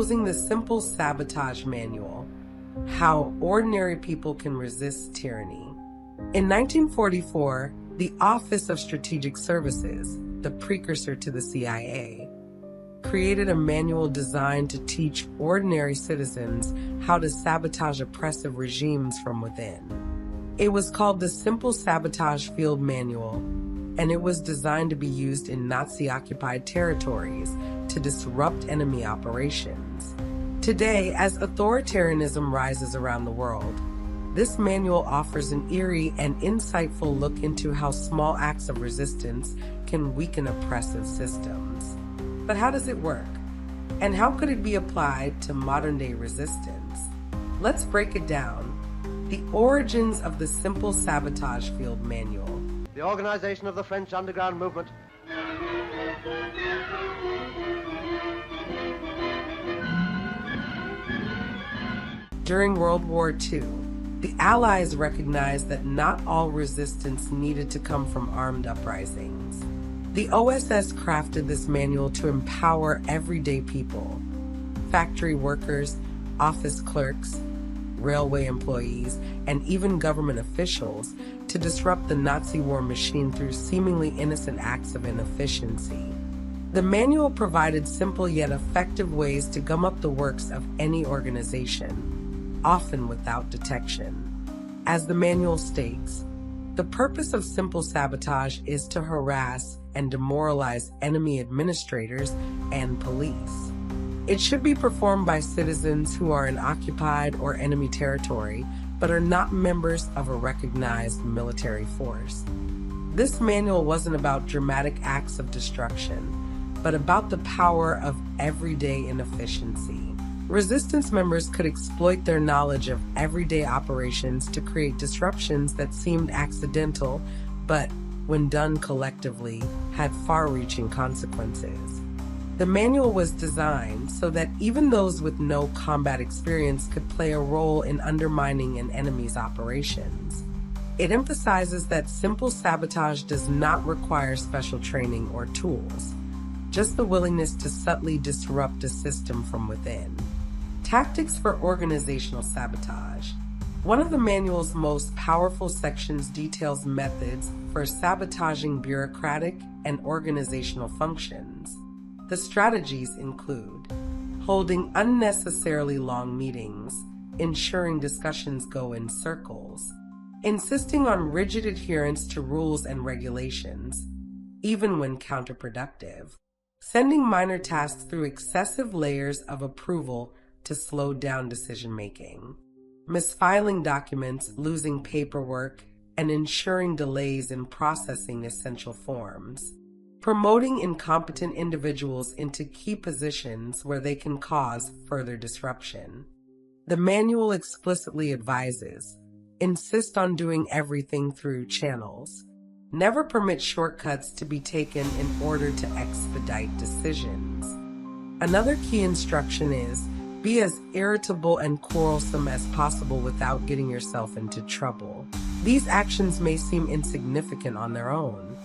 exposing the Simple Sabotage Manual, How Ordinary People Can Resist Tyranny. In 1944, the Office of Strategic Services, the precursor to the CIA, created a manual designed to teach ordinary citizens how to sabotage oppressive regimes from within. It was called the Simple Sabotage Field Manual, and it was designed to be used in Nazi-occupied territories to disrupt enemy operations. Today, as authoritarianism rises around the world, this manual offers an eerie and insightful look into how small acts of resistance can weaken oppressive systems. But how does it work? And how could it be applied to modern-day resistance? Let's break it down. The origins of the Simple Sabotage Field Manual. The organization of the French underground movement. During World War II, the Allies recognized that not all resistance needed to come from armed uprisings. The OSS crafted this manual to empower everyday people, factory workers, office clerks, railway employees, and even government officials to disrupt the Nazi war machine through seemingly innocent acts of inefficiency. The manual provided simple yet effective ways to gum up the works of any organization, often without detection. As the manual states, the purpose of simple sabotage is to harass and demoralize enemy administrators and police. It should be performed by citizens who are in occupied or enemy territory, but are not members of a recognized military force. This manual wasn't about dramatic acts of destruction, but about the power of everyday inefficiency. Resistance members could exploit their knowledge of everyday operations to create disruptions that seemed accidental, but when done collectively, had far-reaching consequences. The manual was designed so that even those with no combat experience could play a role in undermining an enemy's operations. It emphasizes that simple sabotage does not require special training or tools, just the willingness to subtly disrupt a system from within. Tactics for organizational sabotage. One of the manual's most powerful sections details methods for sabotaging bureaucratic and organizational functions. The strategies include holding unnecessarily long meetings, ensuring discussions go in circles, insisting on rigid adherence to rules and regulations, even when counterproductive, sending minor tasks through excessive layers of approval to slow down decision-making, misfiling documents, losing paperwork, and ensuring delays in processing essential forms, promoting incompetent individuals into key positions where they can cause further disruption. The manual explicitly advises, insist on doing everything through channels. Never permit shortcuts to be taken in order to expedite decisions. Another key instruction is, be as irritable and quarrelsome as possible without getting yourself into trouble. These actions may seem insignificant on their own,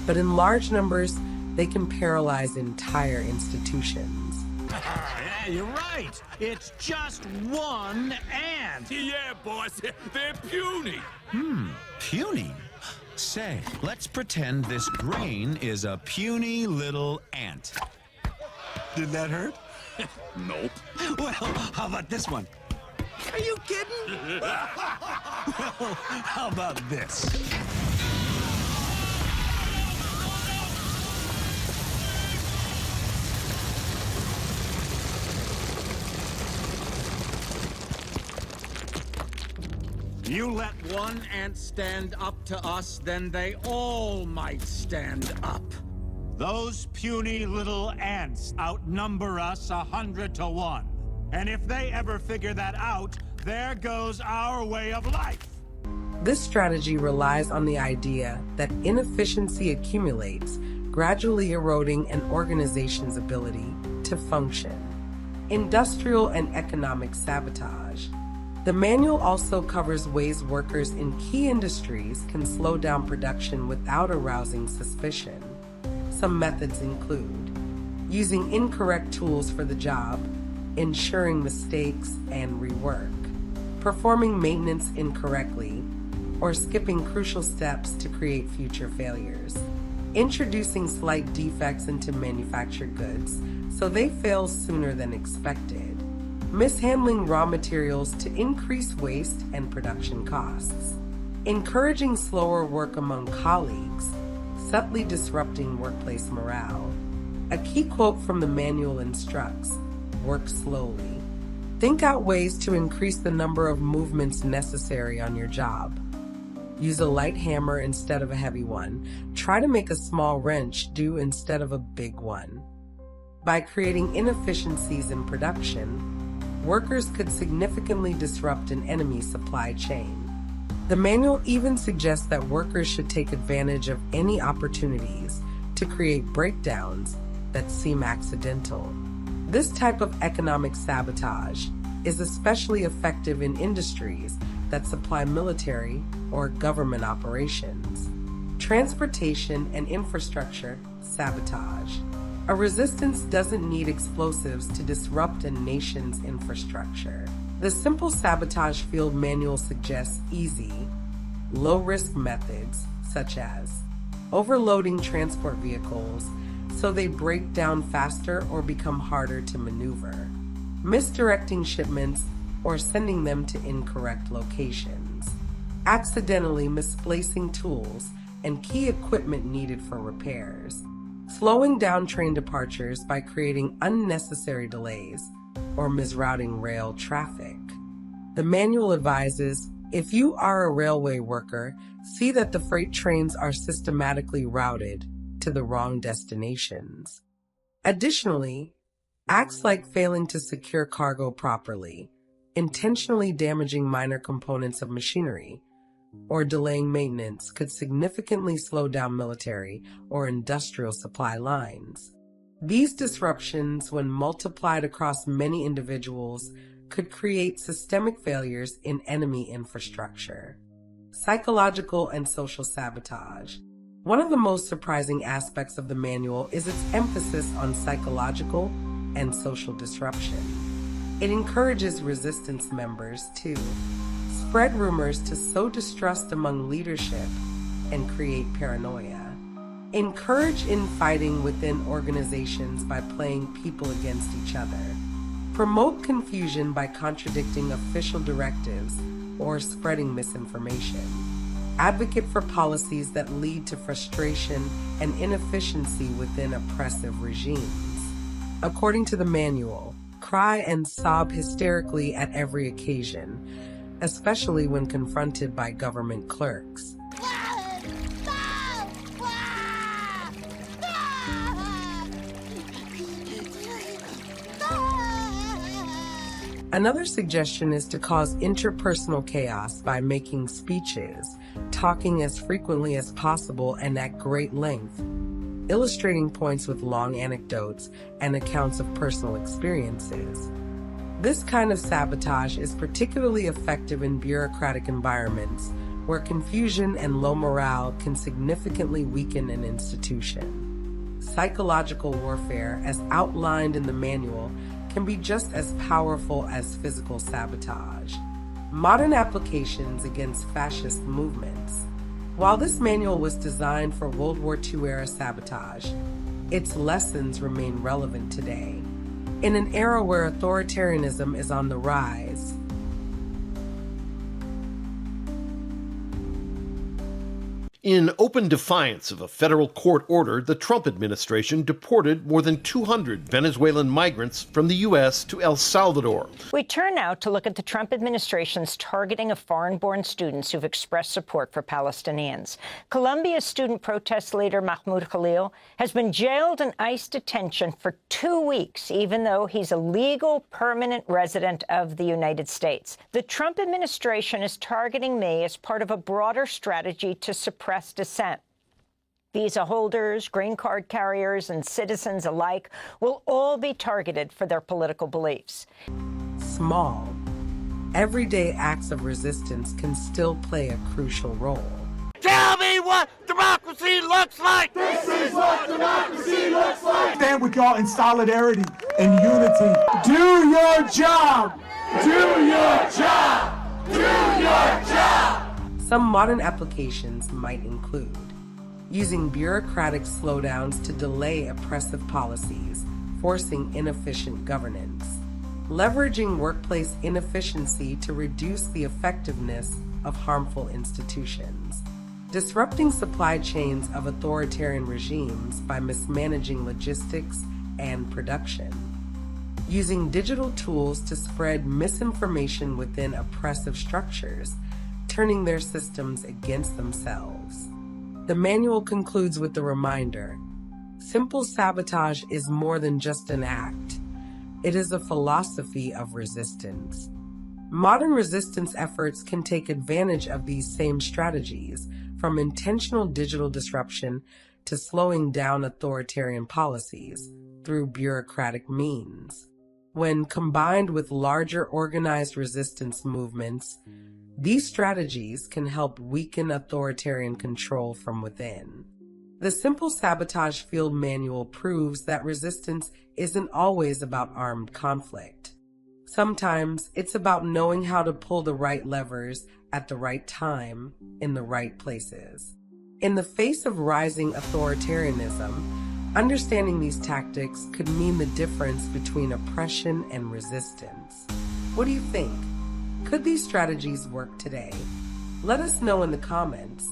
but in large numbers, they can paralyze entire institutions. Yeah, you're right. It's just one ant. Yeah, boss. They're puny. Puny? Say, let's pretend this grain is a puny little ant. Did that hurt? Nope. Well, how about this one? Are you kidding? Well, how about this? You let one ant stand up to us, then they all might stand up. Those puny little ants outnumber us 100 to 1. And if they ever figure that out, there goes our way of life. This strategy relies on the idea that inefficiency accumulates, gradually eroding an organization's ability to function. Industrial and economic sabotage. The manual also covers ways workers in key industries can slow down production without arousing suspicion. Some methods include using incorrect tools for the job, ensuring mistakes and rework, performing maintenance incorrectly, or skipping crucial steps to create future failures, introducing slight defects into manufactured goods so they fail sooner than expected, mishandling raw materials to increase waste and production costs, encouraging slower work among colleagues, subtly disrupting workplace morale. A key quote from the manual instructs, work slowly. Think out ways to increase the number of movements necessary on your job. Use a light hammer instead of a heavy one. Try to make a small wrench do instead of a big one. By creating inefficiencies in production, workers could significantly disrupt an enemy supply chain. The manual even suggests that workers should take advantage of any opportunities to create breakdowns that seem accidental. This type of economic sabotage is especially effective in industries that supply military or government operations. Transportation and infrastructure sabotage. A resistance doesn't need explosives to disrupt a nation's infrastructure. The Simple Sabotage Field Manual suggests easy, low-risk methods such as overloading transport vehicles so they break down faster or become harder to maneuver, misdirecting shipments or sending them to incorrect locations, accidentally misplacing tools and key equipment needed for repairs, slowing down train departures by creating unnecessary delays or misrouting rail traffic. The manual advises, if you are a railway worker, see that the freight trains are systematically routed to the wrong destinations. Additionally, acts like failing to secure cargo properly, intentionally damaging minor components of machinery, or delaying maintenance could significantly slow down military or industrial supply lines. These disruptions, when multiplied across many individuals, could create systemic failures in enemy infrastructure. Psychological and social sabotage. One of the most surprising aspects of the manual is its emphasis on psychological and social disruption. It encourages resistance members to spread rumors to sow distrust among leadership and create paranoia, encourage infighting within organizations by playing people against each other, promote confusion by contradicting official directives or spreading misinformation, advocate for policies that lead to frustration and inefficiency within oppressive regimes. According to the manual, cry and sob hysterically at every occasion, especially when confronted by government clerks. Another suggestion is to cause interpersonal chaos by making speeches, talking as frequently as possible and at great length, illustrating points with long anecdotes and accounts of personal experiences. This kind of sabotage is particularly effective in bureaucratic environments where confusion and low morale can significantly weaken an institution. Psychological warfare, as outlined in the manual, can be just as powerful as physical sabotage. Modern applications against fascist movements. While this manual was designed for World War II-era sabotage, its lessons remain relevant today. In an era where authoritarianism is on the rise, in open defiance of a federal court order, the Trump administration deported more than 200 Venezuelan migrants from the U.S. to El Salvador. We turn now to look at the Trump administration's targeting of foreign-born students who've expressed support for Palestinians. Colombia's student protest leader Mahmoud Khalil has been jailed in ICE detention for 2 weeks, even though he's a legal permanent resident of the United States. The Trump administration is targeting me as part of a broader strategy to suppress dissent. Visa holders, green card carriers, and citizens alike will all be targeted for their political beliefs. Small, everyday acts of resistance can still play a crucial role. Tell me what democracy looks like! Stand with y'all in solidarity and unity. Do your job! Do your job! Do your job! Some modern applications might include using bureaucratic slowdowns to delay oppressive policies, forcing inefficient governance, leveraging workplace inefficiency to reduce the effectiveness of harmful institutions, disrupting supply chains of authoritarian regimes by mismanaging logistics and production, using digital tools to spread misinformation within oppressive structures, turning their systems against themselves. The manual concludes with the reminder: simple sabotage is more than just an act. It is a philosophy of resistance. Modern resistance efforts can take advantage of these same strategies, from intentional digital disruption to slowing down authoritarian policies through bureaucratic means. When combined with larger organized resistance movements, these strategies can help weaken authoritarian control from within. The Simple Sabotage Field Manual proves that resistance isn't always about armed conflict. Sometimes it's about knowing how to pull the right levers at the right time in the right places. In the face of rising authoritarianism, understanding these tactics could mean the difference between oppression and resistance. What do you think? Could these strategies work today? Let us know in the comments.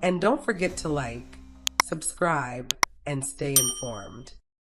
And don't forget to like, subscribe, and stay informed.